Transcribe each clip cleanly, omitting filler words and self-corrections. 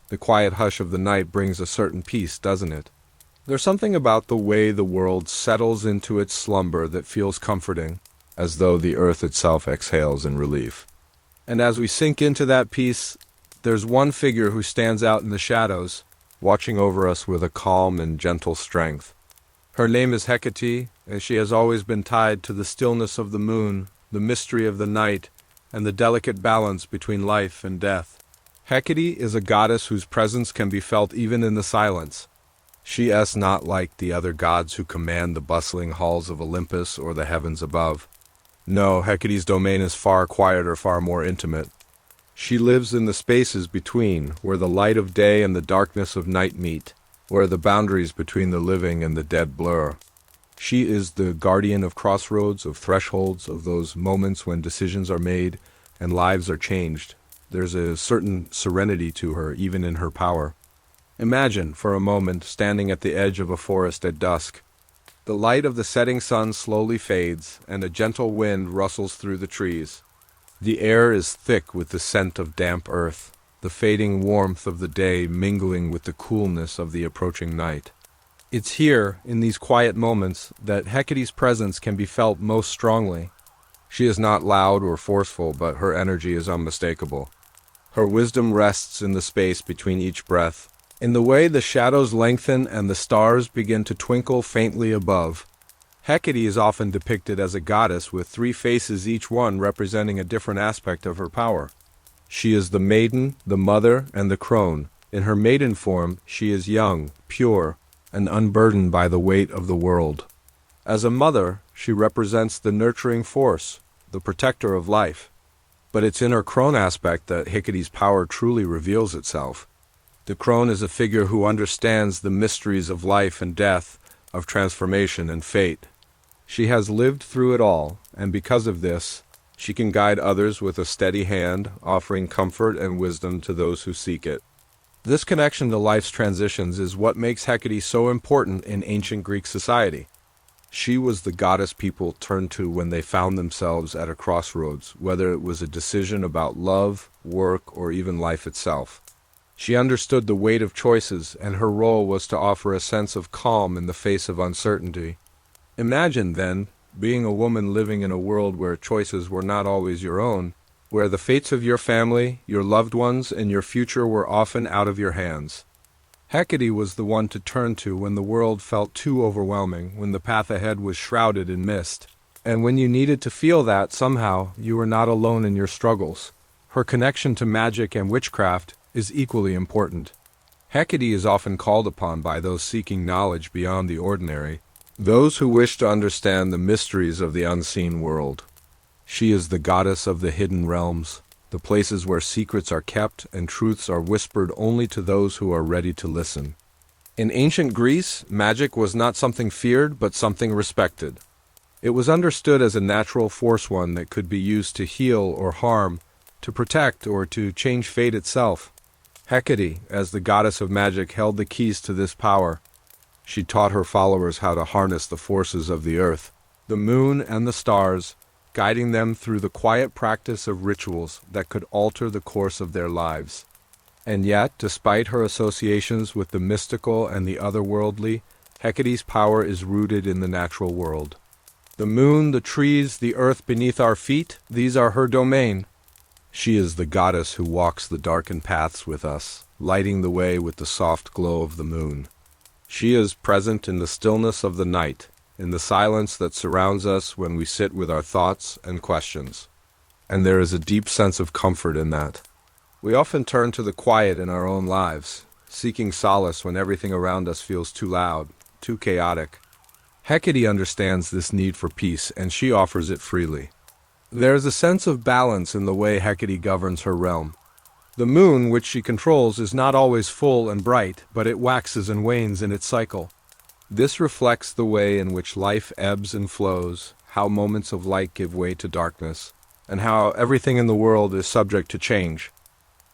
The quiet hush of the night brings a certain peace, doesn't it? There's something about the way the world settles into its slumber that feels comforting, as though the earth itself exhales in relief. And as we sink into that peace, there's one figure who stands out in the shadows, watching over us with a calm and gentle strength. Her name is Hecate, and she has always been tied to the stillness of the moon, the mystery of the night, and the delicate balance between life and death. Hecate is a goddess whose presence can be felt even in the silence. She is not like the other gods who command the bustling halls of Olympus or the heavens above. No, Hecate's domain is far quieter, far more intimate. She lives in the spaces between, where the light of day and the darkness of night meet, where the boundaries between the living and the dead blur. She is the guardian of crossroads, of thresholds, of those moments when decisions are made and lives are changed. There's a certain serenity to her, even in her power. Imagine, for a moment, standing at the edge of a forest at dusk. The light of the setting sun slowly fades, and a gentle wind rustles through the trees. The air is thick with the scent of damp earth, the fading warmth of the day mingling with the coolness of the approaching night. It's here, in these quiet moments, that Hecate's presence can be felt most strongly. She is not loud or forceful, but her energy is unmistakable. Her wisdom rests in the space between each breath, in the way the shadows lengthen and the stars begin to twinkle faintly above. Hecate is often depicted as a goddess with three faces, each one representing a different aspect of her power. She is the maiden, the mother, and the crone. In her maiden form, she is young, pure, and unburdened by the weight of the world. As a mother, she represents the nurturing force, the protector of life. But it's in her crone aspect that Hecate's power truly reveals itself. The crone is a figure who understands the mysteries of life and death, of transformation and fate. She has lived through it all, and because of this, she can guide others with a steady hand, offering comfort and wisdom to those who seek it. This connection to life's transitions is what makes Hecate so important in ancient Greek society. She was the goddess people turned to when they found themselves at a crossroads, whether it was a decision about love, work, or even life itself. She understood the weight of choices, and her role was to offer a sense of calm in the face of uncertainty. Imagine, then, being a woman living in a world where choices were not always your own, where the fates of your family, your loved ones, and your future were often out of your hands. Hecate was the one to turn to when the world felt too overwhelming, when the path ahead was shrouded in mist. And when you needed to feel that, somehow, you were not alone in your struggles. Her connection to magic and witchcraft is equally important. Hecate is often called upon by those seeking knowledge beyond the ordinary, those who wish to understand the mysteries of the unseen world. She is the goddess of the hidden realms, the places where secrets are kept and truths are whispered only to those who are ready to listen. In ancient Greece, magic was not something feared, but something respected. It was understood as a natural force, one that could be used to heal or harm, to protect or to change fate itself. Hecate, as the goddess of magic, held the keys to this power. She taught her followers how to harness the forces of the earth, the moon and the stars, guiding them through the quiet practice of rituals that could alter the course of their lives. And yet, despite her associations with the mystical and the otherworldly, Hecate's power is rooted in the natural world. The moon, the trees, the earth beneath our feet, these are her domain. She is the goddess who walks the darkened paths with us, lighting the way with the soft glow of the moon. She is present in the stillness of the night, in the silence that surrounds us when we sit with our thoughts and questions. And there is a deep sense of comfort in that. We often turn to the quiet in our own lives, seeking solace when everything around us feels too loud, too chaotic. Hecate understands this need for peace, and she offers it freely. There is a sense of balance in the way Hecate governs her realm. The moon, which she controls, is not always full and bright, but it waxes and wanes in its cycle. This reflects the way in which life ebbs and flows, how moments of light give way to darkness, and how everything in the world is subject to change.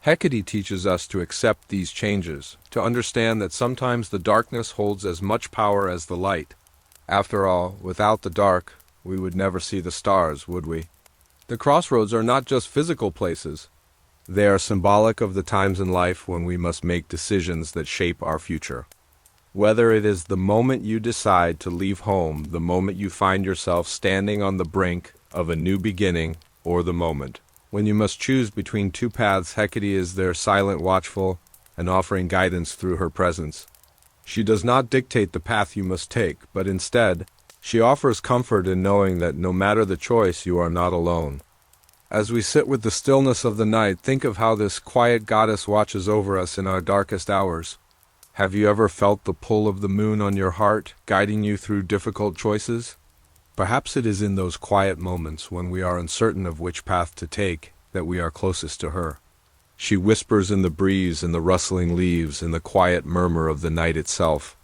Hecate teaches us to accept these changes, to understand that sometimes the darkness holds as much power as the light. After all, without the dark, we would never see the stars, would we? The crossroads are not just physical places. They are symbolic of the times in life when we must make decisions that shape our future. Whether it is the moment you decide to leave home, the moment you find yourself standing on the brink of a new beginning, or the moment when you must choose between two paths, Hecate is there, silent, watchful, and offering guidance through her presence. She does not dictate the path you must take, but instead, she offers comfort in knowing that no matter the choice, you are not alone. As we sit with the stillness of the night, think of how this quiet goddess watches over us in our darkest hours. Have you ever felt the pull of the moon on your heart, guiding you through difficult choices? Perhaps it is in those quiet moments when we are uncertain of which path to take that we are closest to her. She whispers in the breeze, in the rustling leaves, in the quiet murmur of the night itself.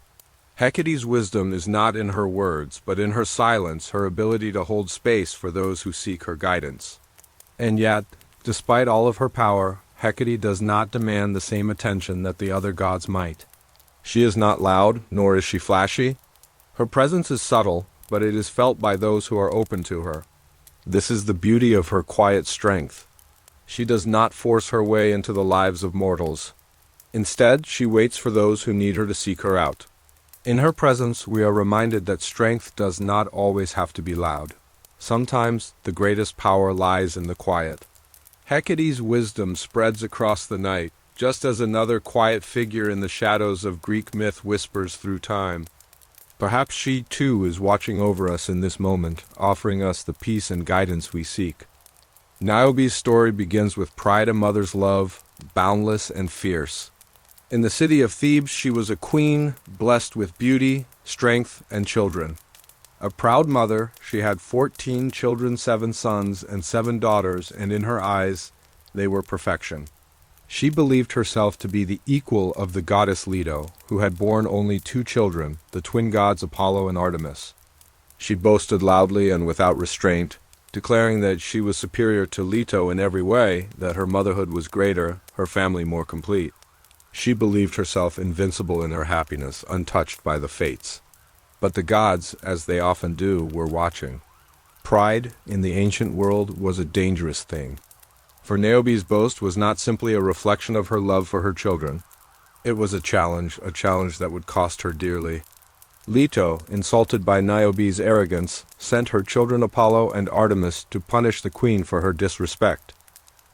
Hecate's wisdom is not in her words, but in her silence, her ability to hold space for those who seek her guidance. And yet, despite all of her power, Hecate does not demand the same attention that the other gods might. She is not loud, nor is she flashy. Her presence is subtle, but it is felt by those who are open to her. This is the beauty of her quiet strength. She does not force her way into the lives of mortals. Instead, she waits for those who need her to seek her out. In her presence, we are reminded that strength does not always have to be loud. Sometimes the greatest power lies in the quiet. Hecate's wisdom spreads across the night, just as another quiet figure in the shadows of Greek myth whispers through time. Perhaps she too is watching over us in this moment, offering us the peace and guidance we seek. Niobe's story begins with pride, a mother's love, boundless and fierce. In the city of Thebes, she was a queen, blessed with beauty, strength, and children. A proud mother, she had 14 children, 7 sons, and 7 daughters, and in her eyes, they were perfection. She believed herself to be the equal of the goddess Leto, who had borne only 2 children, the twin gods Apollo and Artemis. She boasted loudly and without restraint, declaring that she was superior to Leto in every way, that her motherhood was greater, her family more complete. She believed herself invincible in her happiness, untouched by the fates. But the gods, as they often do, were watching. Pride, in the ancient world, was a dangerous thing. For Niobe's boast was not simply a reflection of her love for her children. It was a challenge that would cost her dearly. Leto, insulted by Niobe's arrogance, sent her children Apollo and Artemis to punish the queen for her disrespect.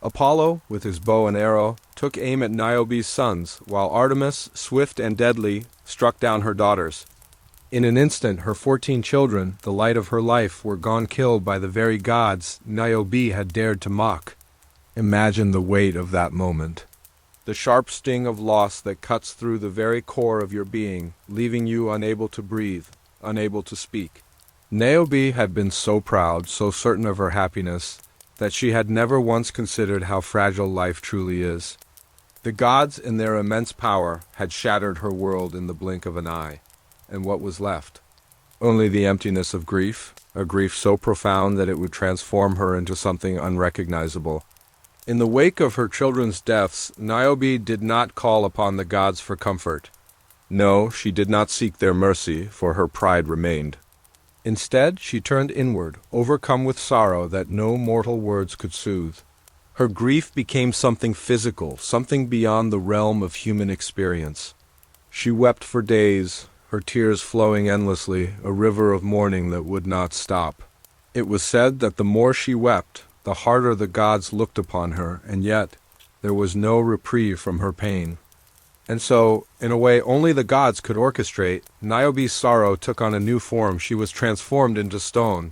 Apollo, with his bow and arrow, took aim at Niobe's sons, while Artemis, swift and deadly, struck down her daughters. In an instant, her 14 children, the light of her life, were gone killed by the very gods Niobe had dared to mock. Imagine the weight of that moment. The sharp sting of loss that cuts through the very core of your being, leaving you unable to breathe, unable to speak. Niobe had been so proud, so certain of her happiness, that she had never once considered how fragile life truly is. The gods, in their immense power, had shattered her world in the blink of an eye. And what was left? Only the emptiness of grief, a grief so profound that it would transform her into something unrecognizable. In the wake of her children's deaths, Niobe did not call upon the gods for comfort. No, she did not seek their mercy, for her pride remained. Instead, she turned inward, overcome with sorrow that no mortal words could soothe. Her grief became something physical, something beyond the realm of human experience. She wept for days, her tears flowing endlessly, a river of mourning that would not stop. It was said that the more she wept, the harder the gods looked upon her, and yet there was no reprieve from her pain. And so, in a way only the gods could orchestrate, Niobe's sorrow took on a new form. She was transformed into stone.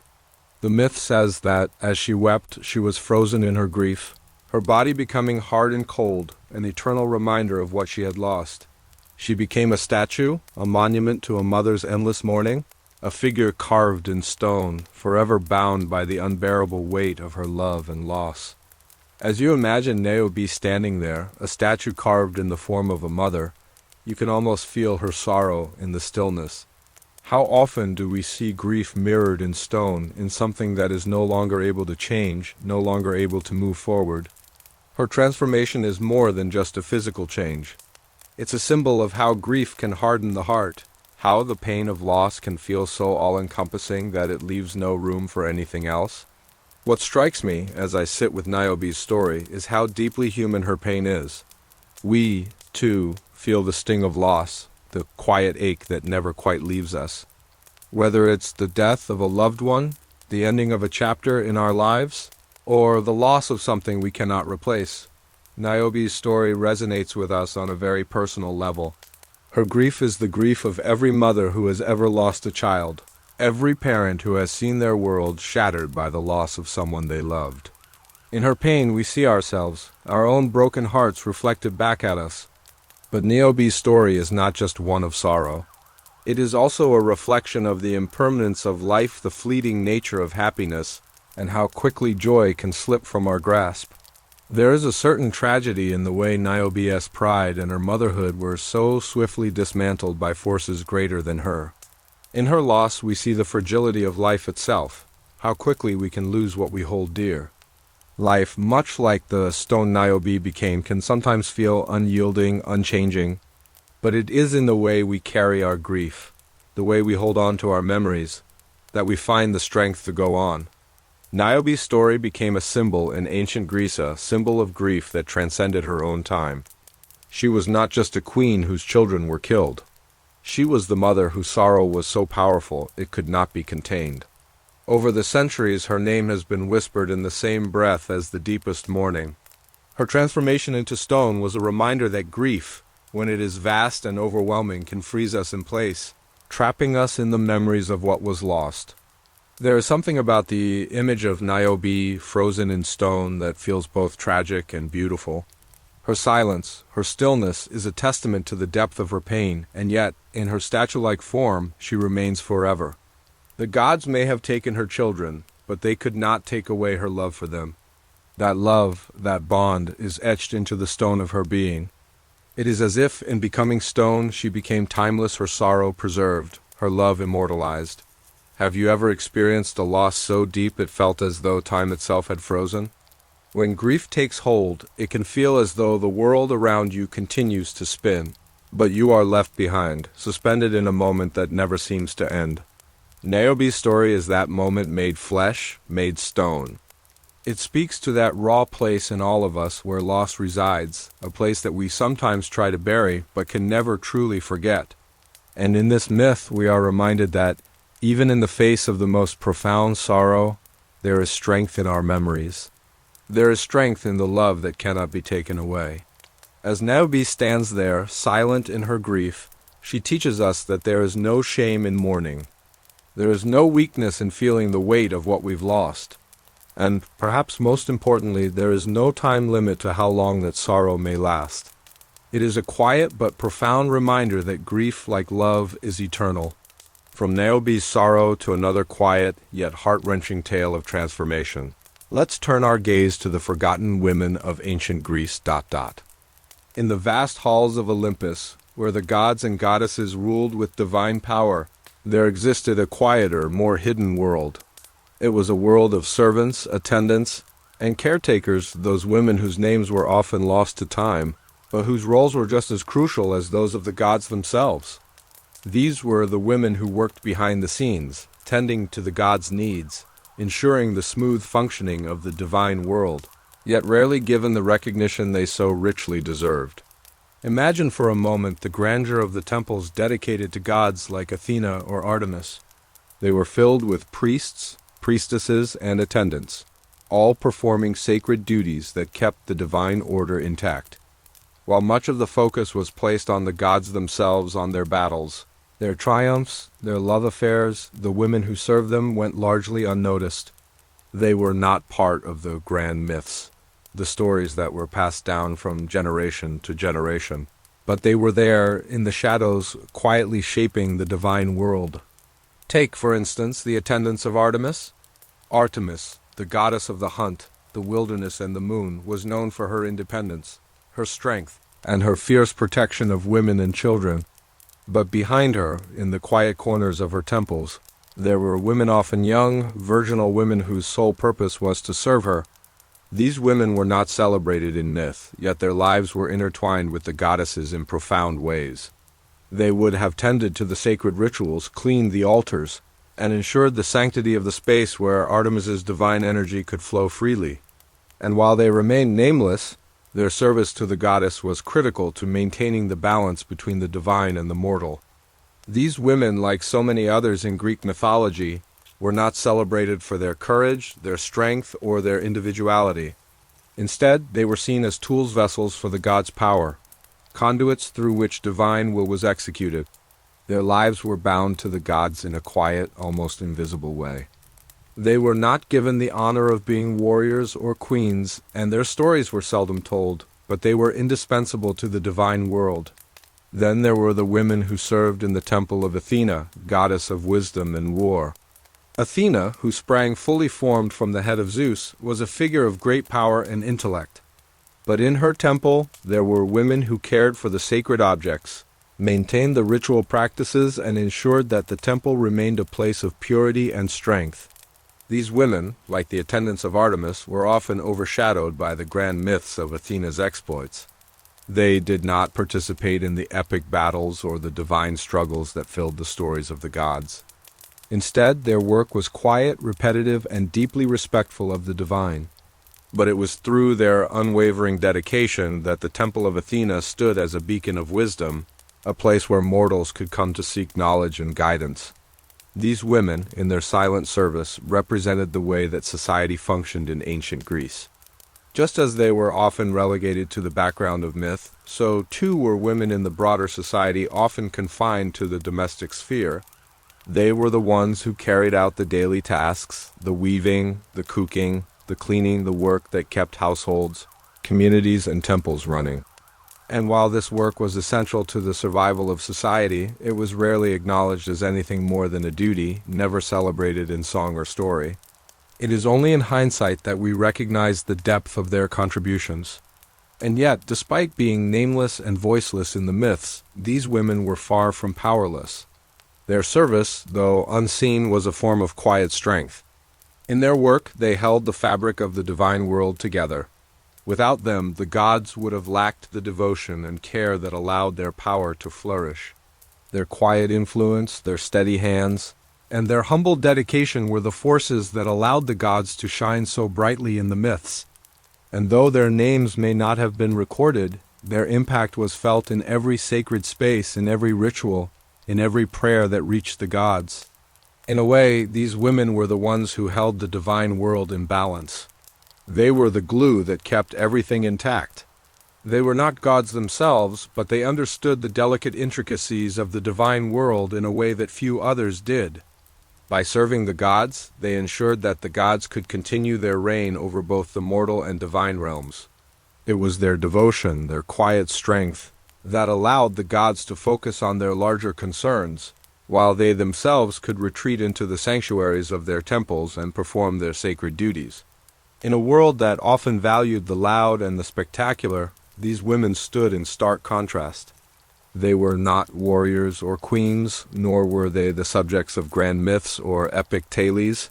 The myth says that, as she wept, she was frozen in her grief, her body becoming hard and cold, an eternal reminder of what she had lost. She became a statue, a monument to a mother's endless mourning, a figure carved in stone, forever bound by the unbearable weight of her love and loss. As you imagine Niobe standing there, a statue carved in the form of a mother, you can almost feel her sorrow in the stillness. How often do we see grief mirrored in stone, in something that is no longer able to change, no longer able to move forward? Her transformation is more than just a physical change. It's a symbol of how grief can harden the heart, how the pain of loss can feel so all-encompassing that it leaves no room for anything else. What strikes me as I sit with Niobe's story is how deeply human her pain is. We, too, feel the sting of loss, the quiet ache that never quite leaves us. Whether it's the death of a loved one, the ending of a chapter in our lives, or the loss of something we cannot replace, Niobe's story resonates with us on a very personal level. Her grief is the grief of every mother who has ever lost a child, every parent who has seen their world shattered by the loss of someone they loved. In her pain we see ourselves, our own broken hearts reflected back at us. But Niobe's story is not just one of sorrow. It is also a reflection of the impermanence of life, the fleeting nature of happiness, and how quickly joy can slip from our grasp. There is a certain tragedy in the way Niobe's pride and her motherhood were so swiftly dismantled by forces greater than her. In her loss we see the fragility of life itself, how quickly we can lose what we hold dear. Life, much like the stone Niobe became, can sometimes feel unyielding, unchanging, but it is in the way we carry our grief, the way we hold on to our memories, that we find the strength to go on. Niobe's story became a symbol in ancient Greece, a symbol of grief that transcended her own time. She was not just a queen whose children were killed. She was the mother whose sorrow was so powerful it could not be contained. Over the centuries, her name has been whispered in the same breath as the deepest mourning. Her transformation into stone was a reminder that grief, when it is vast and overwhelming, can freeze us in place, trapping us in the memories of what was lost. There is something about the image of Niobe frozen in stone that feels both tragic and beautiful. Her silence, her stillness, is a testament to the depth of her pain, and yet, in her statue-like form, she remains forever. The gods may have taken her children, but they could not take away her love for them. That love, that bond, is etched into the stone of her being. It is as if, in becoming stone, she became timeless, her sorrow preserved, her love immortalized. Have you ever experienced a loss so deep it felt as though time itself had frozen? When grief takes hold, it can feel as though the world around you continues to spin, but you are left behind, suspended in a moment that never seems to end. Niobe's story is that moment made flesh, made stone. It speaks to that raw place in all of us where loss resides, a place that we sometimes try to bury but can never truly forget. And in this myth we are reminded that, even in the face of the most profound sorrow, there is strength in our memories. There is strength in the love that cannot be taken away. As Niobe stands there, silent in her grief, she teaches us that there is no shame in mourning. There is no weakness in feeling the weight of what we've lost. And, perhaps most importantly, there is no time limit to how long that sorrow may last. It is a quiet but profound reminder that grief, like love, is eternal. From Niobe's sorrow to another quiet yet heart-wrenching tale of transformation. Let's turn our gaze to the forgotten women of ancient Greece. In the vast halls of Olympus, where the gods and goddesses ruled with divine power, there existed a quieter, more hidden world. It was a world of servants, attendants, and caretakers, those women whose names were often lost to time, but whose roles were just as crucial as those of the gods themselves. These were the women who worked behind the scenes, tending to the gods' needs, ensuring the smooth functioning of the divine world, yet rarely given the recognition they so richly deserved. Imagine for a moment the grandeur of the temples dedicated to gods like Athena or Artemis. They were filled with priests, priestesses, and attendants, all performing sacred duties that kept the divine order intact. While much of the focus was placed on the gods themselves, on their battles, their triumphs, their love affairs, the women who served them went largely unnoticed. They were not part of the grand myths, the stories that were passed down from generation to generation, but they were there in the shadows, quietly shaping the divine world. Take, for instance, the attendants of Artemis. Artemis, the goddess of the hunt, the wilderness, and the moon, was known for her independence, her strength, and her fierce protection of women and children. But behind her, in the quiet corners of her temples, there were women often young, virginal women whose sole purpose was to serve her. These women were not celebrated in myth, yet their lives were intertwined with the goddesses in profound ways. They would have tended to the sacred rituals, cleaned the altars, and ensured the sanctity of the space where Artemis's divine energy could flow freely. And while they remained nameless, their service to the goddess was critical to maintaining the balance between the divine and the mortal. These women, like so many others in Greek mythology, were not celebrated for their courage, their strength, or their individuality. Instead, they were seen as tools vessels for the god's power, conduits through which divine will was executed. Their lives were bound to the gods in a quiet, almost invisible way. They were not given the honor of being warriors or queens, and their stories were seldom told, but they were indispensable to the divine world. Then there were the women who served in the temple of Athena, goddess of wisdom and war. Athena, who sprang fully formed from the head of Zeus, was a figure of great power and intellect. But in her temple there were women who cared for the sacred objects, maintained the ritual practices, and ensured that the temple remained a place of purity and strength. These women, like the attendants of Artemis, were often overshadowed by the grand myths of Athena's exploits. They did not participate in the epic battles or the divine struggles that filled the stories of the gods. Instead, their work was quiet, repetitive, and deeply respectful of the divine. But it was through their unwavering dedication that the Temple of Athena stood as a beacon of wisdom, a place where mortals could come to seek knowledge and guidance. These women, in their silent service, represented the way that society functioned in ancient Greece. Just as they were often relegated to the background of myth, so too were women in the broader society often confined to the domestic sphere. They were the ones who carried out the daily tasks, the weaving, the cooking, the cleaning, the work that kept households, communities, and temples running. And while this work was essential to the survival of society, it was rarely acknowledged as anything more than a duty, never celebrated in song or story. It is only in hindsight that we recognize the depth of their contributions. And yet, despite being nameless and voiceless in the myths, these women were far from powerless. Their service, though unseen, was a form of quiet strength. In their work, they held the fabric of the divine world together. Without them, the gods would have lacked the devotion and care that allowed their power to flourish. Their quiet influence, their steady hands, and their humble dedication were the forces that allowed the gods to shine so brightly in the myths. And though their names may not have been recorded, their impact was felt in every sacred space, in every ritual, in every prayer that reached the gods. In a way, these women were the ones who held the divine world in balance. They were the glue that kept everything intact. They were not gods themselves, but they understood the delicate intricacies of the divine world in a way that few others did. By serving the gods, they ensured that the gods could continue their reign over both the mortal and divine realms. It was their devotion, their quiet strength, that allowed the gods to focus on their larger concerns, while they themselves could retreat into the sanctuaries of their temples and perform their sacred duties. In a world that often valued the loud and the spectacular, these women stood in stark contrast. They were not warriors or queens, nor were they the subjects of grand myths or epic tales,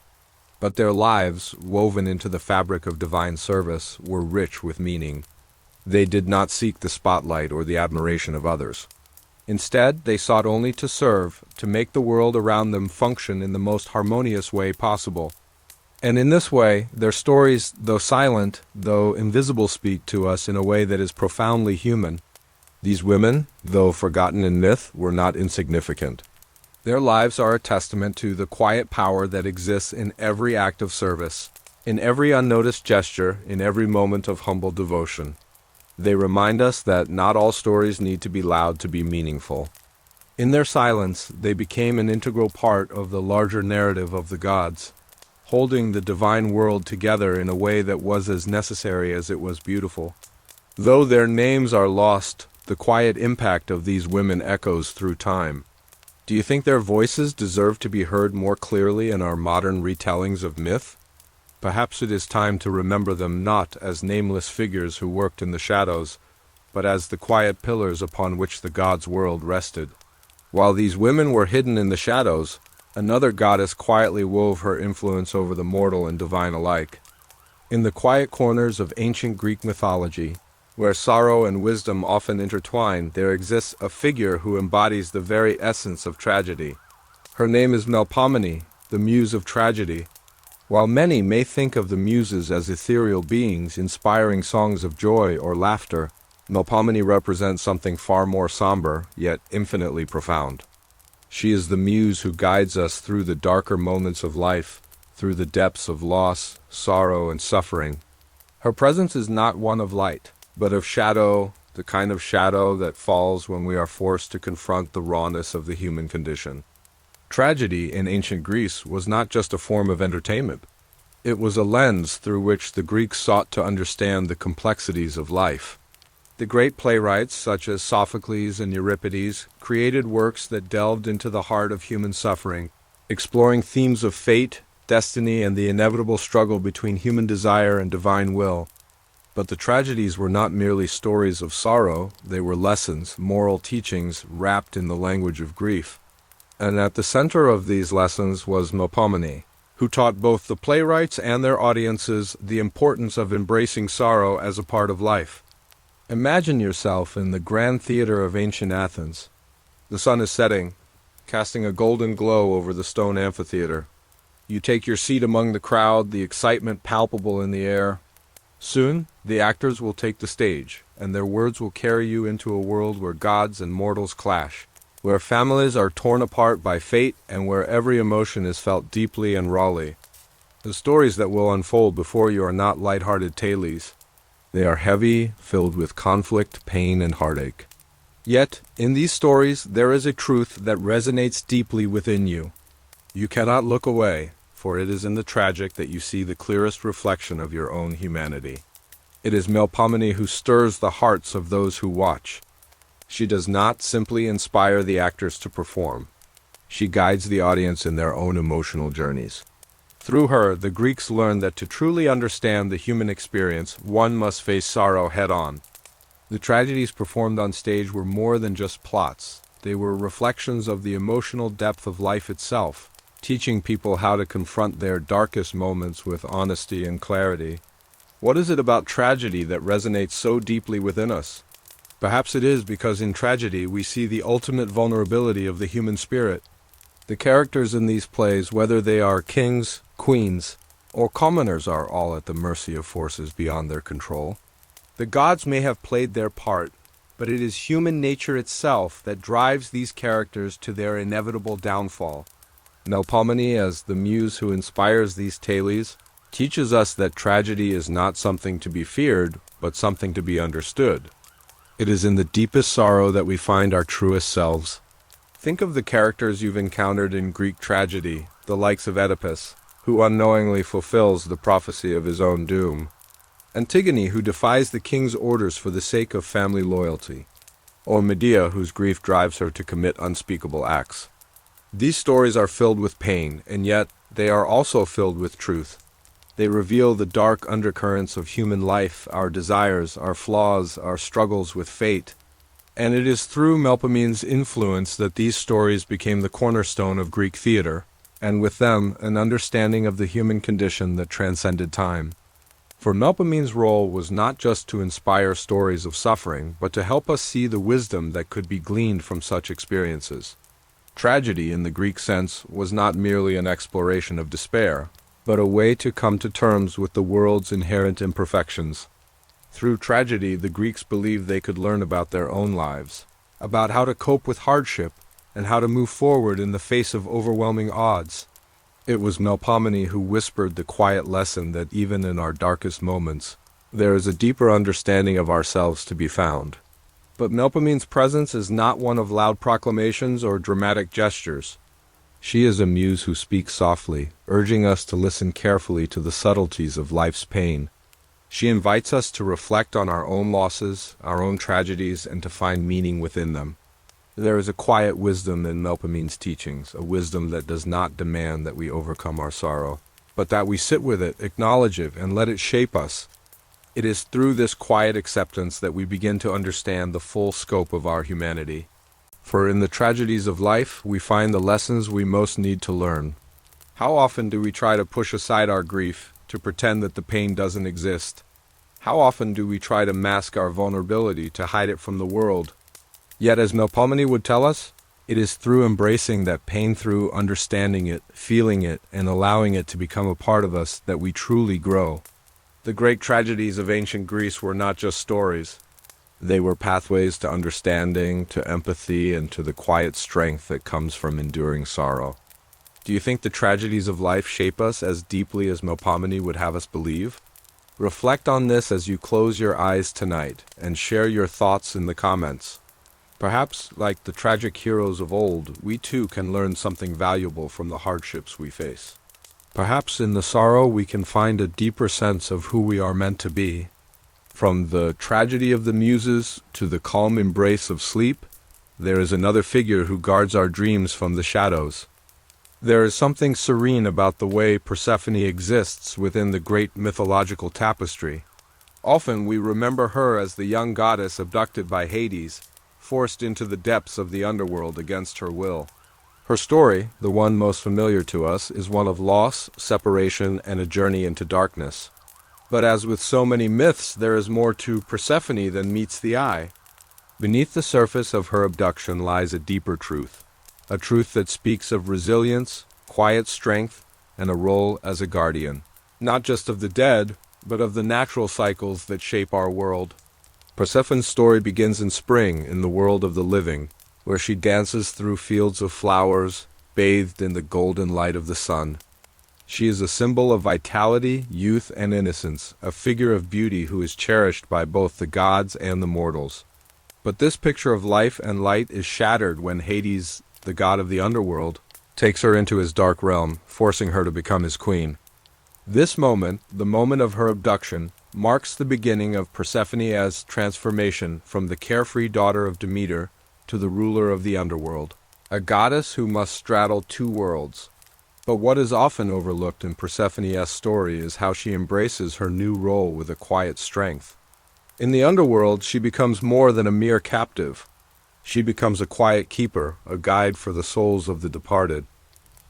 but their lives, woven into the fabric of divine service, were rich with meaning. They did not seek the spotlight or the admiration of others. Instead, they sought only to serve, to make the world around them function in the most harmonious way possible. And in this way, their stories, though silent, though invisible, speak to us in a way that is profoundly human. These women, though forgotten in myth, were not insignificant. Their lives are a testament to the quiet power that exists in every act of service, in every unnoticed gesture, in every moment of humble devotion. They remind us that not all stories need to be loud to be meaningful. In their silence, they became an integral part of the larger narrative of the gods, holding the divine world together in a way that was as necessary as it was beautiful. Though their names are lost, the quiet impact of these women echoes through time. Do you think their voices deserve to be heard more clearly in our modern retellings of myth? Perhaps it is time to remember them not as nameless figures who worked in the shadows, but as the quiet pillars upon which the gods' world rested. While these women were hidden in the shadows, another goddess quietly wove her influence over the mortal and divine alike. In the quiet corners of ancient Greek mythology, where sorrow and wisdom often intertwine, there exists a figure who embodies the very essence of tragedy. Her name is Melpomene, the muse of tragedy. While many may think of the muses as ethereal beings inspiring songs of joy or laughter, Melpomene represents something far more somber, yet infinitely profound. She is the muse who guides us through the darker moments of life, through the depths of loss, sorrow, and suffering. Her presence is not one of light, but of shadow, the kind of shadow that falls when we are forced to confront the rawness of the human condition. Tragedy in ancient Greece was not just a form of entertainment. It was a lens through which the Greeks sought to understand the complexities of life. The great playwrights, such as Sophocles and Euripides, created works that delved into the heart of human suffering, exploring themes of fate, destiny, and the inevitable struggle between human desire and divine will. But the tragedies were not merely stories of sorrow, they were lessons, moral teachings, wrapped in the language of grief. And at the center of these lessons was Melpomene, who taught both the playwrights and their audiences the importance of embracing sorrow as a part of life. Imagine yourself in the grand theater of ancient Athens. The sun is setting, casting a golden glow over the stone amphitheater. You take your seat among the crowd, the excitement palpable in the air. Soon, the actors will take the stage, and their words will carry you into a world where gods and mortals clash, where families are torn apart by fate, and where every emotion is felt deeply and rawly. The stories that will unfold before you are not light-hearted tales. They are heavy, filled with conflict, pain, and heartache. Yet, in these stories, there is a truth that resonates deeply within you. You cannot look away, for it is in the tragic that you see the clearest reflection of your own humanity. It is Melpomene who stirs the hearts of those who watch. She does not simply inspire the actors to perform. She guides the audience in their own emotional journeys. Through her, the Greeks learned that to truly understand the human experience, one must face sorrow head-on. The tragedies performed on stage were more than just plots. They were reflections of the emotional depth of life itself, teaching people how to confront their darkest moments with honesty and clarity. What is it about tragedy that resonates so deeply within us? Perhaps it is because in tragedy we see the ultimate vulnerability of the human spirit. The characters in these plays, whether they are kings, queens, or commoners, are all at the mercy of forces beyond their control. The gods may have played their part, but it is human nature itself that drives these characters to their inevitable downfall. Melpomene, as the muse who inspires these tales, teaches us that tragedy is not something to be feared, but something to be understood. It is in the deepest sorrow that we find our truest selves. Think of the characters you've encountered in Greek tragedy, the likes of Oedipus, who unknowingly fulfills the prophecy of his own doom. Antigone, who defies the king's orders for the sake of family loyalty. Or Medea, whose grief drives her to commit unspeakable acts. These stories are filled with pain, and yet they are also filled with truth. They reveal the dark undercurrents of human life, our desires, our flaws, our struggles with fate. And it is through Melpomene's influence that these stories became the cornerstone of Greek theater, and with them an understanding of the human condition that transcended time. For Melpomene's role was not just to inspire stories of suffering, but to help us see the wisdom that could be gleaned from such experiences. Tragedy, in the Greek sense, was not merely an exploration of despair, but a way to come to terms with the world's inherent imperfections. Through tragedy, the Greeks believed they could learn about their own lives, about how to cope with hardship, and how to move forward in the face of overwhelming odds. It was Melpomene who whispered the quiet lesson that even in our darkest moments, there is a deeper understanding of ourselves to be found. But Melpomene's presence is not one of loud proclamations or dramatic gestures. She is a muse who speaks softly, urging us to listen carefully to the subtleties of life's pain. She invites us to reflect on our own losses, our own tragedies, and to find meaning within them. There is a quiet wisdom in Melpomene's teachings, a wisdom that does not demand that we overcome our sorrow, but that we sit with it, acknowledge it, and let it shape us. It is through this quiet acceptance that we begin to understand the full scope of our humanity. For in the tragedies of life, we find the lessons we most need to learn. How often do we try to push aside our grief, to pretend that the pain doesn't exist? How often do we try to mask our vulnerability, to hide it from the world? Yet, as Melpomene would tell us, It is through embracing that pain, through understanding it, feeling it, and allowing it to become a part of us that we truly grow. The great tragedies of ancient Greece were not just stories. They were pathways to understanding, to empathy, and to the quiet strength that comes from enduring sorrow. Do you think the tragedies of life shape us as deeply as Melpomene would have us believe? Reflect on this as you close your eyes tonight, and share your thoughts in the comments. Perhaps, like the tragic heroes of old, we too can learn something valuable from the hardships we face. Perhaps in the sorrow we can find a deeper sense of who we are meant to be. From the tragedy of the muses to the calm embrace of sleep, there is another figure who guards our dreams from the shadows. There is something serene about the way Persephone exists within the great mythological tapestry. Often we remember her as the young goddess abducted by Hades, forced into the depths of the underworld against her will. Her story, the one most familiar to us, is one of loss, separation, and a journey into darkness. But as with so many myths, there is more to Persephone than meets the eye. Beneath the surface of her abduction lies a deeper truth, a truth that speaks of resilience, quiet strength, and a role as a guardian, not just of the dead, but of the natural cycles that shape our world. Persephone's story begins in spring, in the world of the living, where she dances through fields of flowers, bathed in the golden light of the sun. She is a symbol of vitality, youth, and innocence, a figure of beauty who is cherished by both the gods and the mortals. But this picture of life and light is shattered when Hades, the god of the underworld, takes her into his dark realm, forcing her to become his queen. This moment, the moment of her abduction, marks the beginning of Persephone's transformation from the carefree daughter of Demeter to the ruler of the underworld, a goddess who must straddle two worlds. But what is often overlooked in Persephone's story is how she embraces her new role with a quiet strength. In the underworld, she becomes more than a mere captive. She becomes a quiet keeper, a guide for the souls of the departed.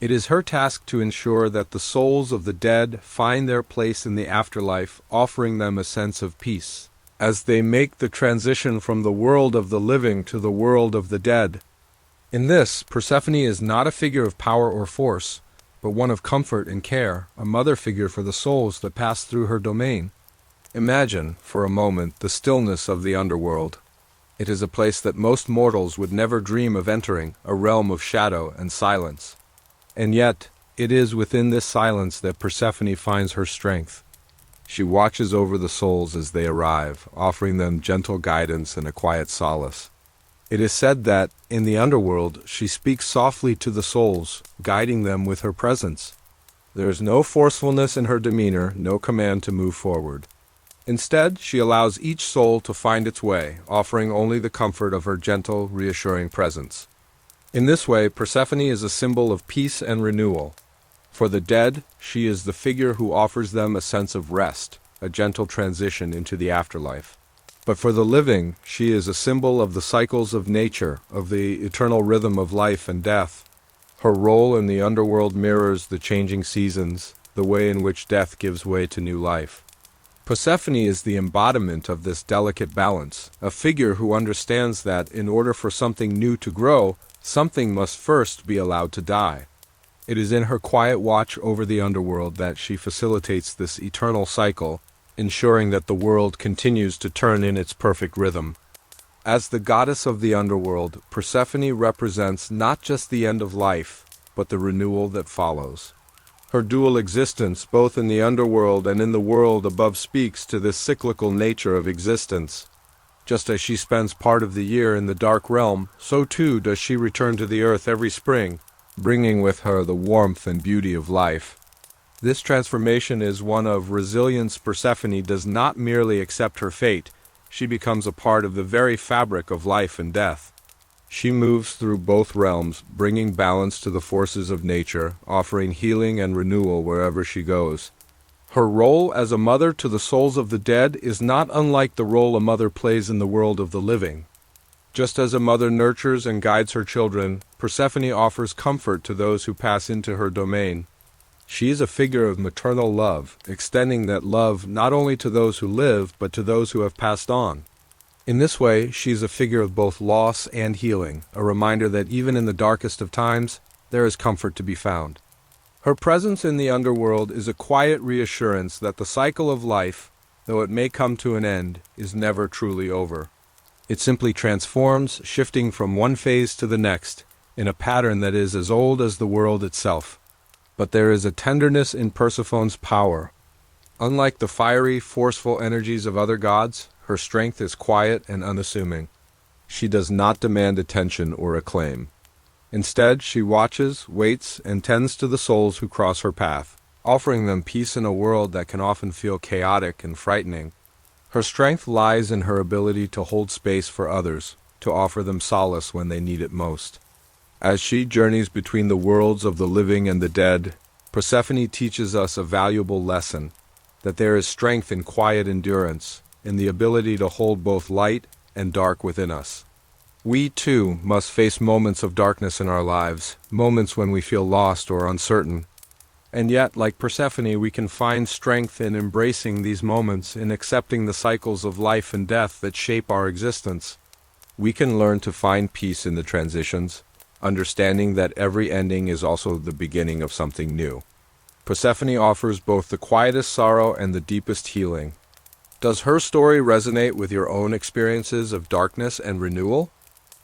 It is her task to ensure that the souls of the dead find their place in the afterlife, offering them a sense of peace, as they make the transition from the world of the living to the world of the dead. In this, Persephone is not a figure of power or force, but one of comfort and care, a mother figure for the souls that pass through her domain. Imagine, for a moment, the stillness of the underworld. It is a place that most mortals would never dream of entering, a realm of shadow and silence. And yet, it is within this silence that Persephone finds her strength. She watches over the souls as they arrive, offering them gentle guidance and a quiet solace. It is said that, in the underworld, she speaks softly to the souls, guiding them with her presence. There is no forcefulness in her demeanor, no command to move forward. Instead, she allows each soul to find its way, offering only the comfort of her gentle, reassuring presence. In this way, Persephone is a symbol of peace and renewal. For the dead, she is the figure who offers them a sense of rest, a gentle transition into the afterlife. But for the living, she is a symbol of the cycles of nature, of the eternal rhythm of life and death. Her role in the underworld mirrors the changing seasons, the way in which death gives way to new life. Persephone is the embodiment of this delicate balance, a figure who understands that in order for something new to grow, something must first be allowed to die. It is in her quiet watch over the underworld that she facilitates this eternal cycle, ensuring that the world continues to turn in its perfect rhythm. As the goddess of the underworld, Persephone represents not just the end of life, but the renewal that follows. Her dual existence, both in the underworld and in the world above, speaks to this cyclical nature of existence. Just as she spends part of the year in the dark realm, so too does she return to the earth every spring, bringing with her the warmth and beauty of life. This transformation is one of resilience. Persephone does not merely accept her fate, she becomes a part of the very fabric of life and death. She moves through both realms, bringing balance to the forces of nature, offering healing and renewal wherever she goes. Her role as a mother to the souls of the dead is not unlike the role a mother plays in the world of the living. Just as a mother nurtures and guides her children, Persephone offers comfort to those who pass into her domain. She is a figure of maternal love, extending that love not only to those who live, but to those who have passed on. In this way, she is a figure of both loss and healing, a reminder that even in the darkest of times, there is comfort to be found. Her presence in the underworld is a quiet reassurance that the cycle of life, though it may come to an end, is never truly over. It simply transforms, shifting from one phase to the next, in a pattern that is as old as the world itself. But there is a tenderness in Persephone's power. Unlike the fiery, forceful energies of other gods, her strength is quiet and unassuming. She does not demand attention or acclaim. Instead, she watches, waits, and tends to the souls who cross her path, offering them peace in a world that can often feel chaotic and frightening. Her strength lies in her ability to hold space for others, to offer them solace when they need it most. As she journeys between the worlds of the living and the dead, Persephone teaches us a valuable lesson, that there is strength in quiet endurance, in the ability to hold both light and dark within us. We, too, must face moments of darkness in our lives, moments when we feel lost or uncertain. And yet, like Persephone, we can find strength in embracing these moments, in accepting the cycles of life and death that shape our existence. We can learn to find peace in the transitions, understanding that every ending is also the beginning of something new. Persephone offers both the quietest sorrow and the deepest healing. Does her story resonate with your own experiences of darkness and renewal?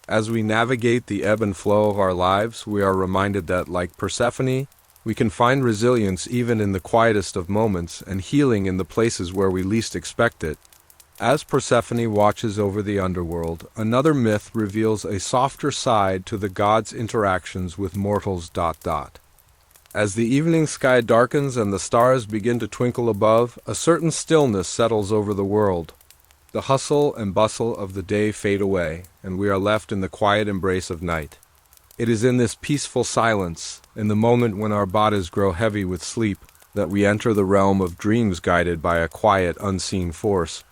As we navigate the ebb and flow of our lives, we are reminded that, like Persephone, we can find resilience even in the quietest of moments and healing in the places where we least expect it. As Persephone watches over the underworld, another myth reveals a softer side to the gods' interactions with mortals. As the evening sky darkens and the stars begin to twinkle above, a certain stillness settles over the world. The hustle and bustle of the day fade away, and we are left in the quiet embrace of night. It is in this peaceful silence, in the moment when our bodies grow heavy with sleep, that we enter the realm of dreams guided by a quiet, unseen force.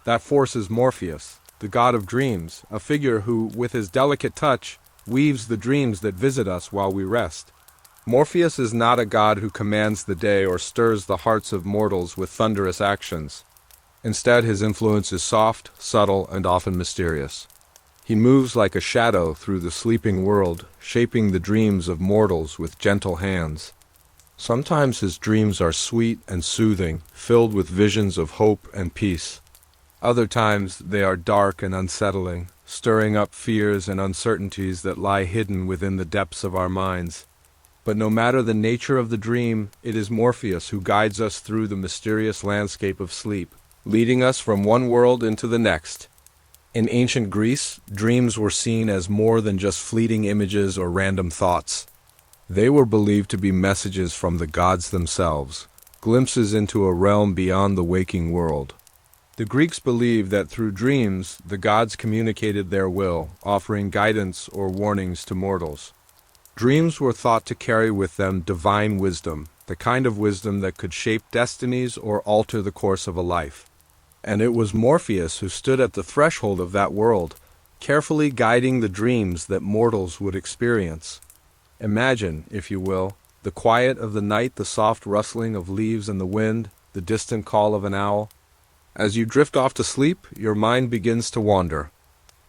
That force is Morpheus, the god of dreams, a figure who, with his delicate touch, weaves the dreams that visit us while we rest. Morpheus is not a god who commands the day or stirs the hearts of mortals with thunderous actions. Instead, his influence is soft, subtle, and often mysterious. He moves like a shadow through the sleeping world, shaping the dreams of mortals with gentle hands. Sometimes his dreams are sweet and soothing, filled with visions of hope and peace. Other times they are dark and unsettling, stirring up fears and uncertainties that lie hidden within the depths of our minds. But no matter the nature of the dream, it is Morpheus who guides us through the mysterious landscape of sleep, leading us from one world into the next. In ancient Greece, dreams were seen as more than just fleeting images or random thoughts. They were believed to be messages from the gods themselves, glimpses into a realm beyond the waking world. The Greeks believed that through dreams, the gods communicated their will, offering guidance or warnings to mortals. Dreams were thought to carry with them divine wisdom, the kind of wisdom that could shape destinies or alter the course of a life. And it was Morpheus who stood at the threshold of that world, carefully guiding the dreams that mortals would experience. Imagine, if you will, the quiet of the night, the soft rustling of leaves in the wind, the distant call of an owl. As you drift off to sleep, your mind begins to wander.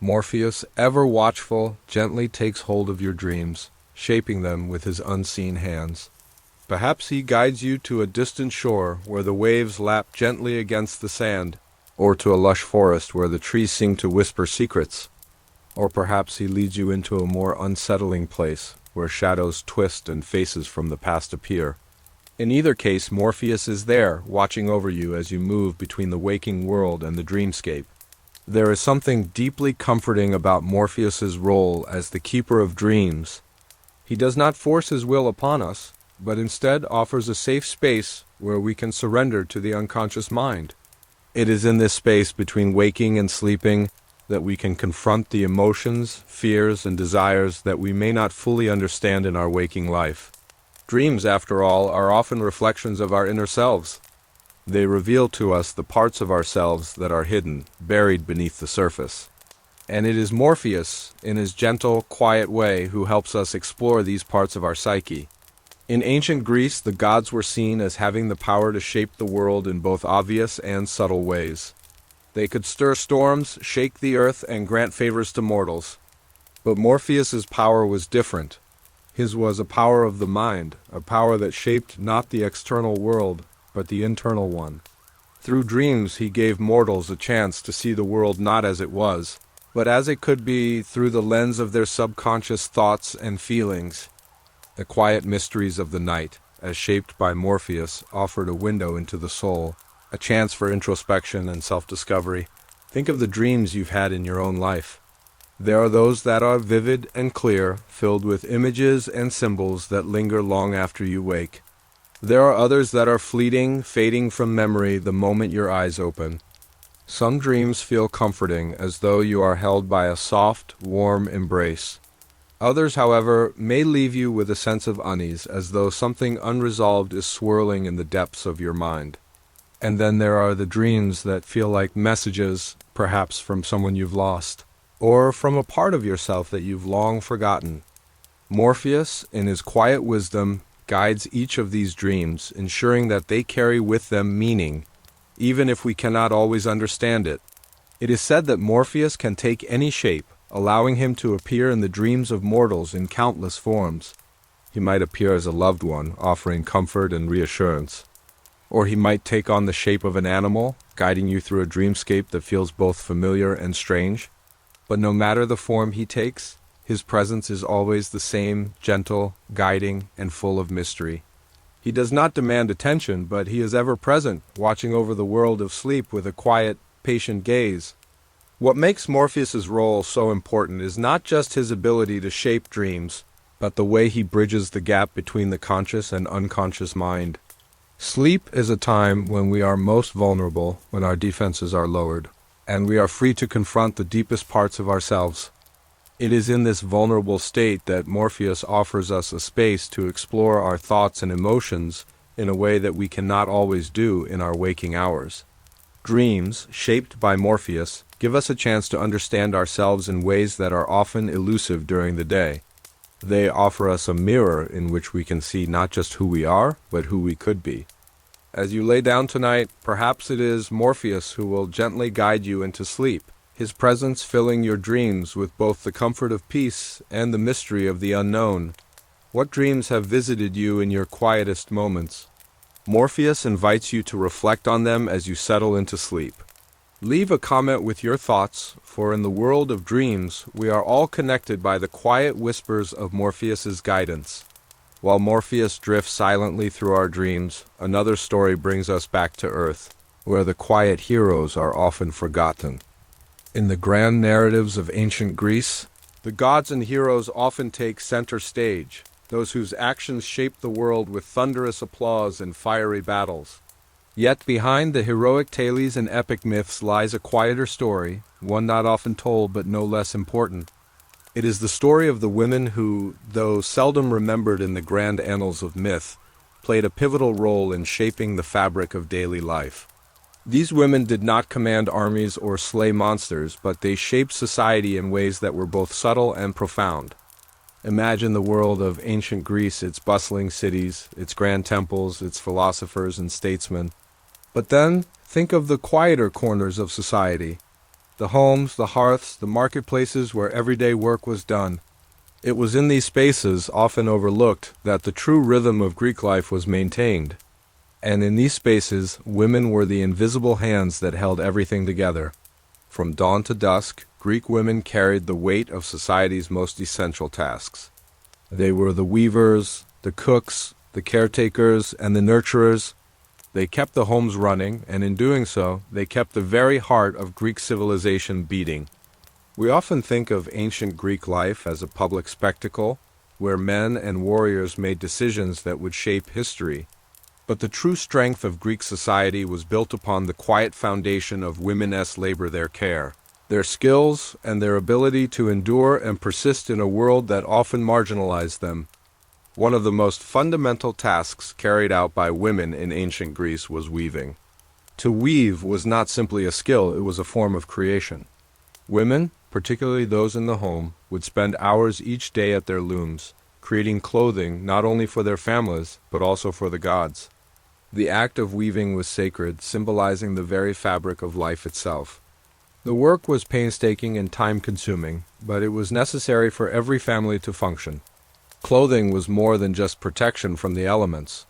Morpheus, ever watchful, gently takes hold of your dreams, shaping them with his unseen hands. Perhaps he guides you to a distant shore where the waves lap gently against the sand, or to a lush forest where the trees seem to whisper secrets. Or perhaps he leads you into a more unsettling place where shadows twist and faces from the past appear. In either case, Morpheus is there, watching over you as you move between the waking world and the dreamscape. There is something deeply comforting about Morpheus's role as the keeper of dreams. He does not force his will upon us, but instead offers a safe space where we can surrender to the unconscious mind. It is in this space between waking and sleeping that we can confront the emotions, fears, and desires that we may not fully understand in our waking life. Dreams, after all, are often reflections of our inner selves. They reveal to us the parts of ourselves that are hidden, buried beneath the surface. And it is Morpheus, in his gentle, quiet way, who helps us explore these parts of our psyche. In ancient Greece, the gods were seen as having the power to shape the world in both obvious and subtle ways. They could stir storms, shake the earth, and grant favors to mortals. But Morpheus's power was different. His was a power of the mind, a power that shaped not the external world, but the internal one. Through dreams he gave mortals a chance to see the world not as it was, but as it could be through the lens of their subconscious thoughts and feelings. The quiet mysteries of the night, as shaped by Morpheus, offered a window into the soul, a chance for introspection and self-discovery. Think of the dreams you've had in your own life. There are those that are vivid and clear, filled with images and symbols that linger long after you wake. There are others that are fleeting, fading from memory the moment your eyes open. Some dreams feel comforting, as though you are held by a soft, warm embrace. Others, however, may leave you with a sense of unease, as though something unresolved is swirling in the depths of your mind. And then there are the dreams that feel like messages, perhaps from someone you've lost, or from a part of yourself that you've long forgotten. Morpheus, in his quiet wisdom, guides each of these dreams, ensuring that they carry with them meaning, even if we cannot always understand it. It is said that Morpheus can take any shape, allowing him to appear in the dreams of mortals in countless forms. He might appear as a loved one, offering comfort and reassurance. Or he might take on the shape of an animal, guiding you through a dreamscape that feels both familiar and strange. But no matter the form he takes, his presence is always the same, gentle, guiding, and full of mystery. He does not demand attention, but he is ever present, watching over the world of sleep with a quiet, patient gaze. What makes Morpheus's role so important is not just his ability to shape dreams, but the way he bridges the gap between the conscious and unconscious mind. Sleep is a time when we are most vulnerable, when our defenses are lowered, and we are free to confront the deepest parts of ourselves. It is in this vulnerable state that Morpheus offers us a space to explore our thoughts and emotions in a way that we cannot always do in our waking hours. Dreams, shaped by Morpheus, give us a chance to understand ourselves in ways that are often elusive during the day. They offer us a mirror in which we can see not just who we are, but who we could be. As you lay down tonight, perhaps it is Morpheus who will gently guide you into sleep, his presence filling your dreams with both the comfort of peace and the mystery of the unknown. What dreams have visited you in your quietest moments? Morpheus invites you to reflect on them as you settle into sleep. Leave a comment with your thoughts, for in the world of dreams, we are all connected by the quiet whispers of Morpheus's guidance. While Morpheus drifts silently through our dreams, another story brings us back to Earth, where the quiet heroes are often forgotten. In the grand narratives of ancient Greece, the gods and heroes often take center stage, those whose actions shape the world with thunderous applause and fiery battles. Yet behind the heroic tales and epic myths lies a quieter story, one not often told but no less important. It is the story of the women who, though seldom remembered in the grand annals of myth, played a pivotal role in shaping the fabric of daily life. These women did not command armies or slay monsters, but they shaped society in ways that were both subtle and profound. Imagine the world of ancient Greece, its bustling cities, its grand temples, its philosophers and statesmen. But then, think of the quieter corners of society, the homes, the hearths, the marketplaces where everyday work was done. It was in these spaces, often overlooked, that the true rhythm of Greek life was maintained. And in these spaces, women were the invisible hands that held everything together. From dawn to dusk, Greek women carried the weight of society's most essential tasks. They were the weavers, the cooks, the caretakers, and the nurturers. They kept the homes running, and in doing so, they kept the very heart of Greek civilization beating. We often think of ancient Greek life as a public spectacle, where men and warriors made decisions that would shape history. But the true strength of Greek society was built upon the quiet foundation of women-s labor their care, their skills, and their ability to endure and persist in a world that often marginalized them. One of the most fundamental tasks carried out by women in ancient Greece was weaving. To weave was not simply a skill, it was a form of creation. Women, particularly those in the home, would spend hours each day at their looms, creating clothing not only for their families, but also for the gods. The act of weaving was sacred, symbolizing the very fabric of life itself. The work was painstaking and time-consuming, but it was necessary for every family to function. Clothing was more than just protection from the elements.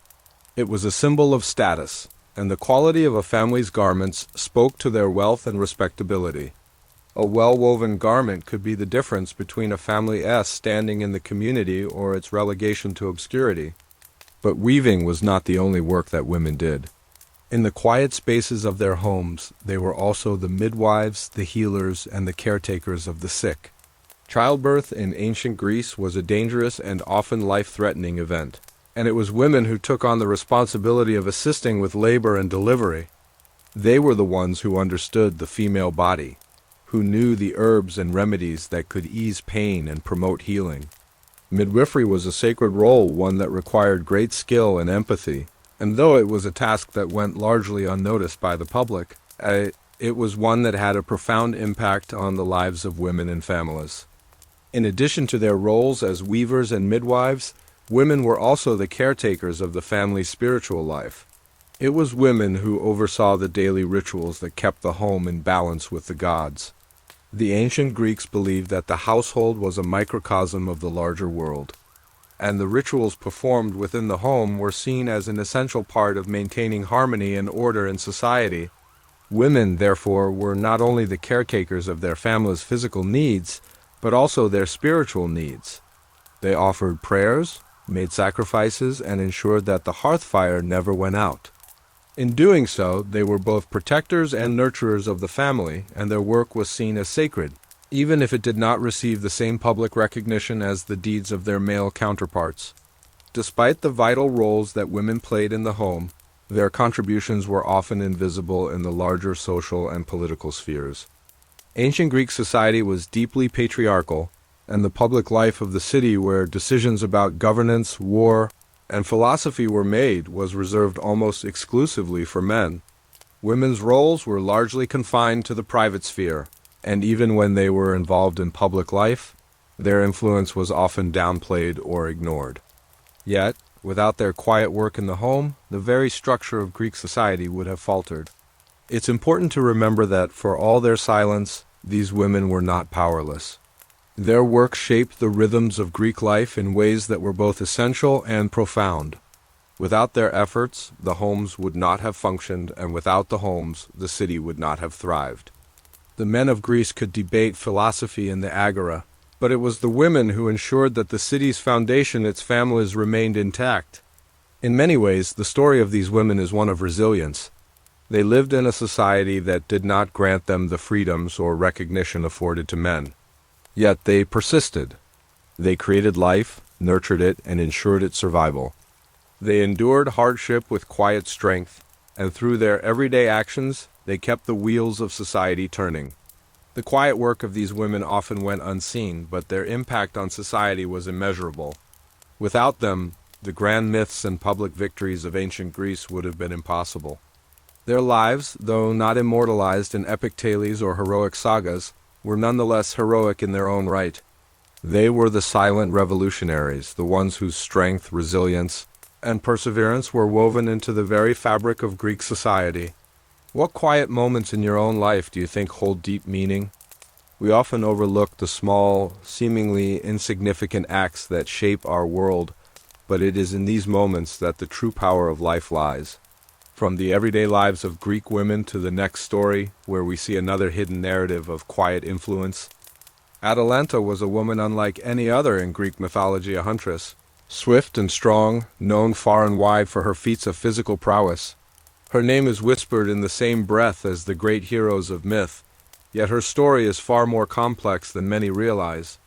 It was a symbol of status, and the quality of a family's garments spoke to their wealth and respectability. A well-woven garment could be the difference between a family standing in the community or its relegation to obscurity. But weaving was not the only work that women did. In the quiet spaces of their homes, they were also the midwives, the healers, and the caretakers of the sick. Childbirth in ancient Greece was a dangerous and often life-threatening event, and it was women who took on the responsibility of assisting with labor and delivery. They were the ones who understood the female body, who knew the herbs and remedies that could ease pain and promote healing. Midwifery was a sacred role, one that required great skill and empathy, and though it was a task that went largely unnoticed by the public, it was one that had a profound impact on the lives of women and families. In addition to their roles as weavers and midwives, women were also the caretakers of the family's spiritual life. It was women who oversaw the daily rituals that kept the home in balance with the gods. The ancient Greeks believed that the household was a microcosm of the larger world, and the rituals performed within the home were seen as an essential part of maintaining harmony and order in society. Women, therefore, were not only the caretakers of their family's physical needs, but also their spiritual needs. They offered prayers, made sacrifices, and ensured that the hearth fire never went out. In doing so, they were both protectors and nurturers of the family, and their work was seen as sacred, even if it did not receive the same public recognition as the deeds of their male counterparts. Despite the vital roles that women played in the home, their contributions were often invisible in the larger social and political spheres. Ancient Greek society was deeply patriarchal, and the public life of the city where decisions about governance, war, and philosophy were made was reserved almost exclusively for men. Women's roles were largely confined to the private sphere, and even when they were involved in public life, their influence was often downplayed or ignored. Yet, without their quiet work in the home, the very structure of Greek society would have faltered. It's important to remember that, for all their silence, these women were not powerless. Their work shaped the rhythms of Greek life in ways that were both essential and profound. Without their efforts, the homes would not have functioned, and without the homes, the city would not have thrived. The men of Greece could debate philosophy in the agora, but it was the women who ensured that the city's foundation, its families, remained intact. In many ways, the story of these women is one of resilience. They lived in a society that did not grant them the freedoms or recognition afforded to men. Yet they persisted. They created life, nurtured it, and ensured its survival. They endured hardship with quiet strength, and through their everyday actions, they kept the wheels of society turning. The quiet work of these women often went unseen, but their impact on society was immeasurable. Without them, the grand myths and public victories of ancient Greece would have been impossible. Their lives, though not immortalized in epic tales or heroic sagas, were nonetheless heroic in their own right. They were the silent revolutionaries, the ones whose strength, resilience, and perseverance were woven into the very fabric of Greek society. What quiet moments in your own life do you think hold deep meaning? We often overlook the small, seemingly insignificant acts that shape our world, but it is in these moments that the true power of life lies. From the everyday lives of Greek women to the next story, where we see another hidden narrative of quiet influence. Atalanta was a woman unlike any other in Greek mythology, a huntress. Swift and strong, known far and wide for her feats of physical prowess. Her name is whispered in the same breath as the great heroes of myth, yet her story is far more complex than many realize.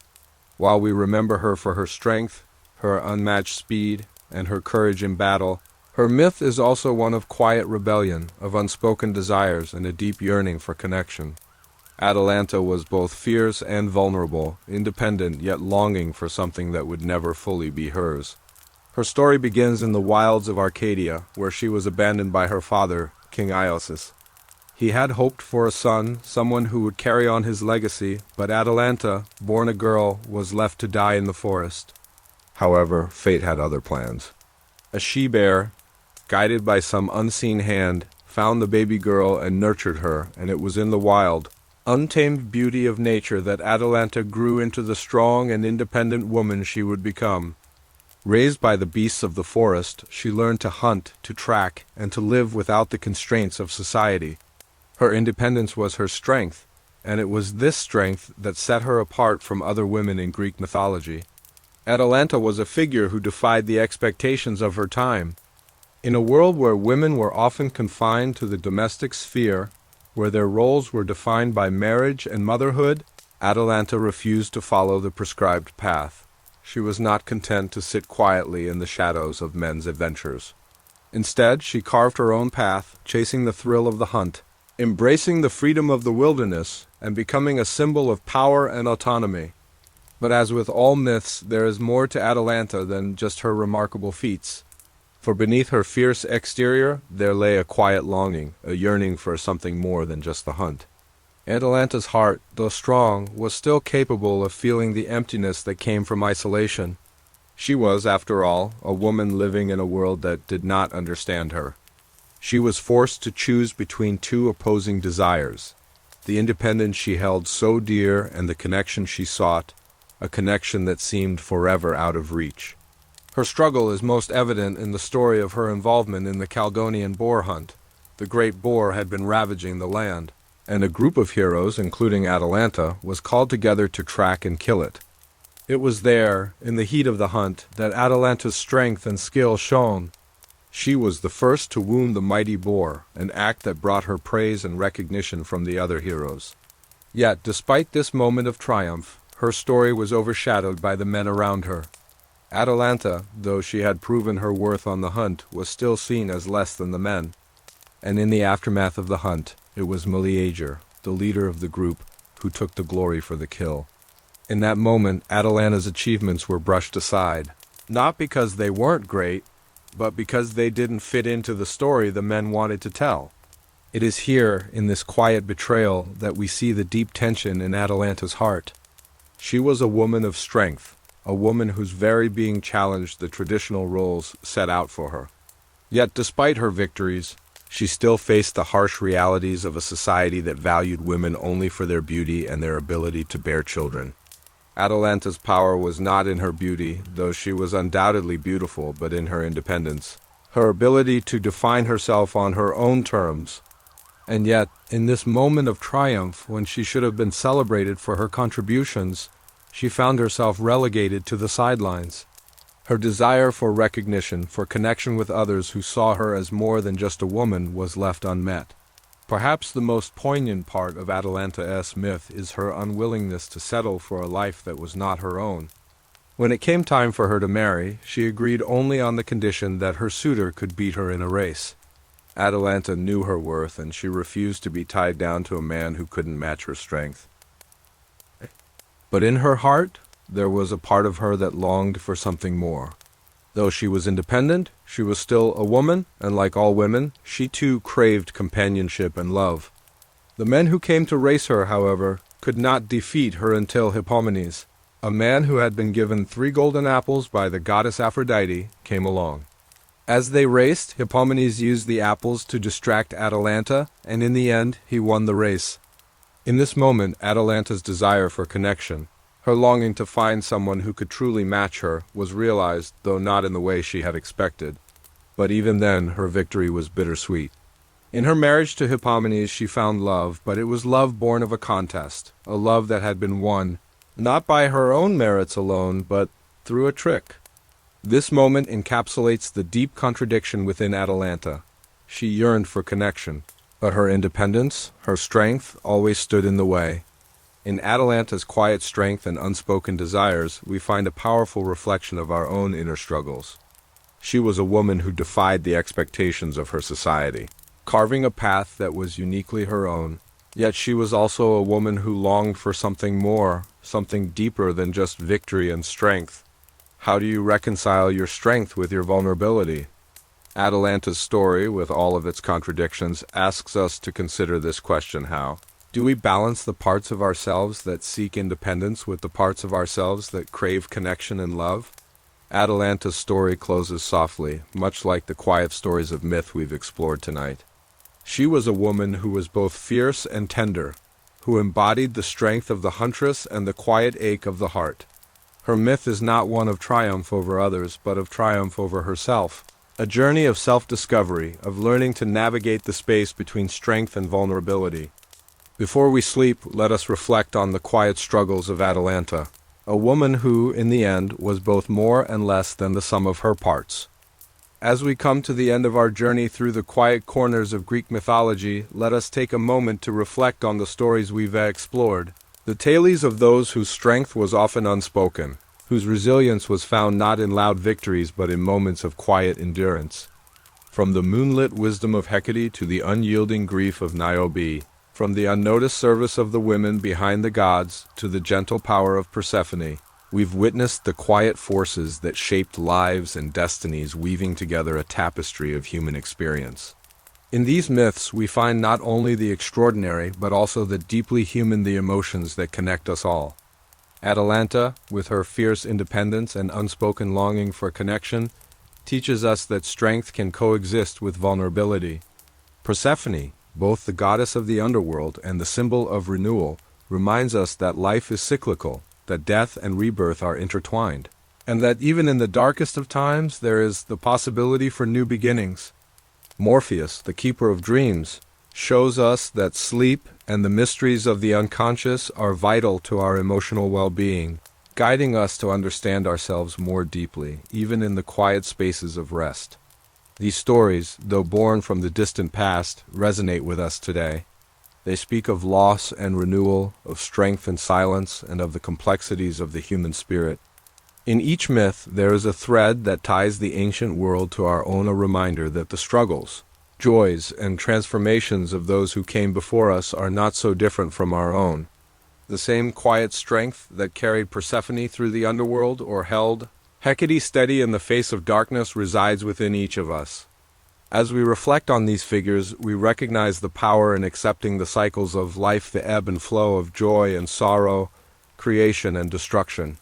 While we remember her for her strength, her unmatched speed, and her courage in battle, her myth is also one of quiet rebellion, of unspoken desires, and a deep yearning for connection. Atalanta was both fierce and vulnerable, independent yet longing for something that would never fully be hers. Her story begins in the wilds of Arcadia, where she was abandoned by her father, King Iosus. He had hoped for a son, someone who would carry on his legacy, but Atalanta, born a girl, was left to die in the forest. However, fate had other plans. A she-bear, guided by some unseen hand, found the baby girl and nurtured her, and it was in the wild, untamed beauty of nature that Atalanta grew into the strong and independent woman she would become. Raised by the beasts of the forest, she learned to hunt, to track, and to live without the constraints of society. Her independence was her strength, and it was this strength that set her apart from other women in Greek mythology. Atalanta was a figure who defied the expectations of her time. In a world where women were often confined to the domestic sphere, where their roles were defined by marriage and motherhood, Atalanta refused to follow the prescribed path. She was not content to sit quietly in the shadows of men's adventures. Instead, she carved her own path, chasing the thrill of the hunt, embracing the freedom of the wilderness, and becoming a symbol of power and autonomy. But as with all myths, there is more to Atalanta than just her remarkable feats. For beneath her fierce exterior, there lay a quiet longing, a yearning for something more than just the hunt. Atalanta's heart, though strong, was still capable of feeling the emptiness that came from isolation. She was, after all, a woman living in a world that did not understand her. She was forced to choose between two opposing desires, the independence she held so dear and the connection she sought, a connection that seemed forever out of reach. Her struggle is most evident in the story of her involvement in the Calgonian boar hunt. The great boar had been ravaging the land, and a group of heroes, including Atalanta, was called together to track and kill it. It was there, in the heat of the hunt, that Atalanta's strength and skill shone. She was the first to wound the mighty boar, an act that brought her praise and recognition from the other heroes. Yet, despite this moment of triumph, her story was overshadowed by the men around her. Atalanta, though she had proven her worth on the hunt, was still seen as less than the men. And in the aftermath of the hunt, it was Meleager, the leader of the group, who took the glory for the kill. In that moment, Atalanta's achievements were brushed aside, not because they weren't great, but because they didn't fit into the story the men wanted to tell. It is here, in this quiet betrayal, that we see the deep tension in Atalanta's heart. She was a woman of strength, a woman whose very being challenged the traditional roles set out for her. Yet despite her victories, she still faced the harsh realities of a society that valued women only for their beauty and their ability to bear children. Atalanta's power was not in her beauty, though she was undoubtedly beautiful, but in her independence, her ability to define herself on her own terms. And yet, in this moment of triumph, when she should have been celebrated for her contributions, she found herself relegated to the sidelines. Her desire for recognition, for connection with others who saw her as more than just a woman, was left unmet. Perhaps the most poignant part of Atalanta's myth is her unwillingness to settle for a life that was not her own. When it came time for her to marry, she agreed only on the condition that her suitor could beat her in a race. Atalanta knew her worth, and she refused to be tied down to a man who couldn't match her strength. But in her heart, there was a part of her that longed for something more. Though she was independent, she was still a woman, and like all women, she too craved companionship and love. The men who came to race her, however, could not defeat her until Hippomenes, a man who had been given 3 golden apples by the goddess Aphrodite, came along. As they raced, Hippomenes used the apples to distract Atalanta, and in the end, he won the race. In this moment, Atalanta's desire for connection, her longing to find someone who could truly match her, was realized, though not in the way she had expected. But even then, her victory was bittersweet. In her marriage to Hippomenes, she found love, but it was love born of a contest, a love that had been won, not by her own merits alone, but through a trick. This moment encapsulates the deep contradiction within Atalanta. She yearned for connection, but her independence, her strength, always stood in the way. In Atalanta's quiet strength and unspoken desires, we find a powerful reflection of our own inner struggles. She was a woman who defied the expectations of her society, carving a path that was uniquely her own. Yet she was also a woman who longed for something more, something deeper than just victory and strength. How do you reconcile your strength with your vulnerability? Atalanta's story, with all of its contradictions, asks us to consider this question: how? Do we balance the parts of ourselves that seek independence with the parts of ourselves that crave connection and love? Atalanta's story closes softly, much like the quiet stories of myth we've explored tonight. She was a woman who was both fierce and tender. who embodied the strength of the huntress and the quiet ache of the heart. Her myth is not one of triumph over others, but of triumph over herself. A journey of self-discovery, of learning to navigate the space between strength and vulnerability. Before we sleep, let us reflect on the quiet struggles of Atalanta, a woman who, in the end, was both more and less than the sum of her parts. As we come to the end of our journey through the quiet corners of Greek mythology, let us take a moment to reflect on the stories we've explored. The tales of those whose strength was often unspoken, whose resilience was found not in loud victories but in moments of quiet endurance. From the moonlit wisdom of Hecate to the unyielding grief of Niobe, from the unnoticed service of the women behind the gods to the gentle power of Persephone, we've witnessed the quiet forces that shaped lives and destinies, weaving together a tapestry of human experience. In these myths, we find not only the extraordinary, but also the deeply human emotions that connect us all. Atalanta, with her fierce independence and unspoken longing for connection, teaches us that strength can coexist with vulnerability. Persephone, both the goddess of the underworld and the symbol of renewal, reminds us that life is cyclical, that death and rebirth are intertwined, and that even in the darkest of times there is the possibility for new beginnings. Morpheus, the keeper of dreams, shows us that sleep and the mysteries of the unconscious are vital to our emotional well-being, guiding us to understand ourselves more deeply, even in the quiet spaces of rest. These stories, though born from the distant past, resonate with us today. They speak of loss and renewal, of strength and silence, and of the complexities of the human spirit. In each myth, there is a thread that ties the ancient world to our own, a reminder that the struggles, joys, and transformations of those who came before us are not so different from our own. The same quiet strength that carried Persephone through the underworld or held Hecate steady in the face of darkness resides within each of us. As we reflect on these figures, we recognize the power in accepting the cycles of life, the ebb and flow of joy and sorrow, creation and destruction.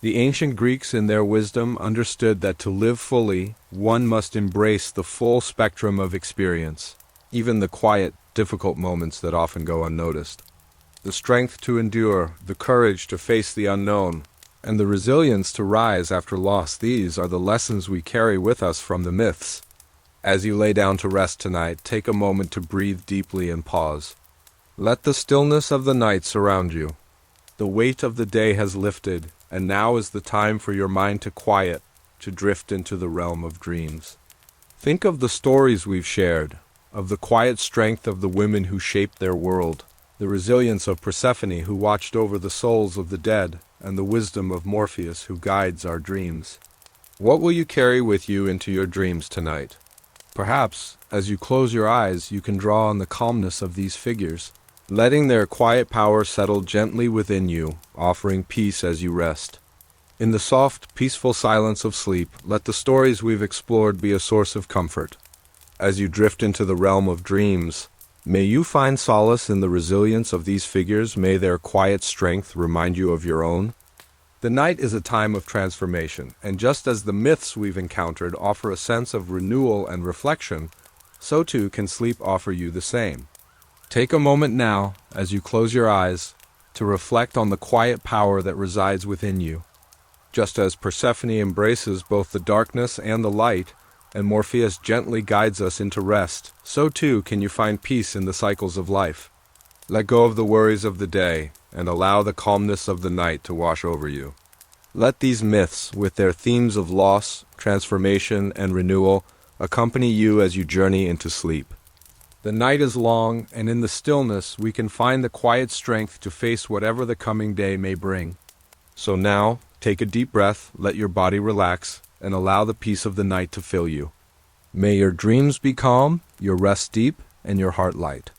The ancient Greeks, in their wisdom, understood that to live fully, one must embrace the full spectrum of experience, even the quiet, difficult moments that often go unnoticed. The strength to endure, the courage to face the unknown, and the resilience to rise after loss, these are the lessons we carry with us from the myths. As you lay down to rest tonight, take a moment to breathe deeply and pause. Let the stillness of the night surround you. The weight of the day has lifted, and now is the time for your mind to quiet, to drift into the realm of dreams. Think of the stories we've shared, of the quiet strength of the women who shaped their world, the resilience of Persephone who watched over the souls of the dead, and the wisdom of Morpheus who guides our dreams. What will you carry with you into your dreams tonight? Perhaps, as you close your eyes, you can draw on the calmness of these figures, letting their quiet power settle gently within you, offering peace as you rest. In the soft, peaceful silence of sleep, let the stories we've explored be a source of comfort. As you drift into the realm of dreams, may you find solace in the resilience of these figures. May their quiet strength remind you of your own. The night is a time of transformation, and just as the myths we've encountered offer a sense of renewal and reflection, so too can sleep offer you the same. Take a moment now, as you close your eyes, to reflect on the quiet power that resides within you. Just as Persephone embraces both the darkness and the light, and Morpheus gently guides us into rest, so too can you find peace in the cycles of life. Let go of the worries of the day, and allow the calmness of the night to wash over you. Let these myths, with their themes of loss, transformation, and renewal, accompany you as you journey into sleep. The night is long, and in the stillness we can find the quiet strength to face whatever the coming day may bring. So now, take a deep breath, let your body relax, and allow the peace of the night to fill you. May your dreams be calm, your rest deep, and your heart light.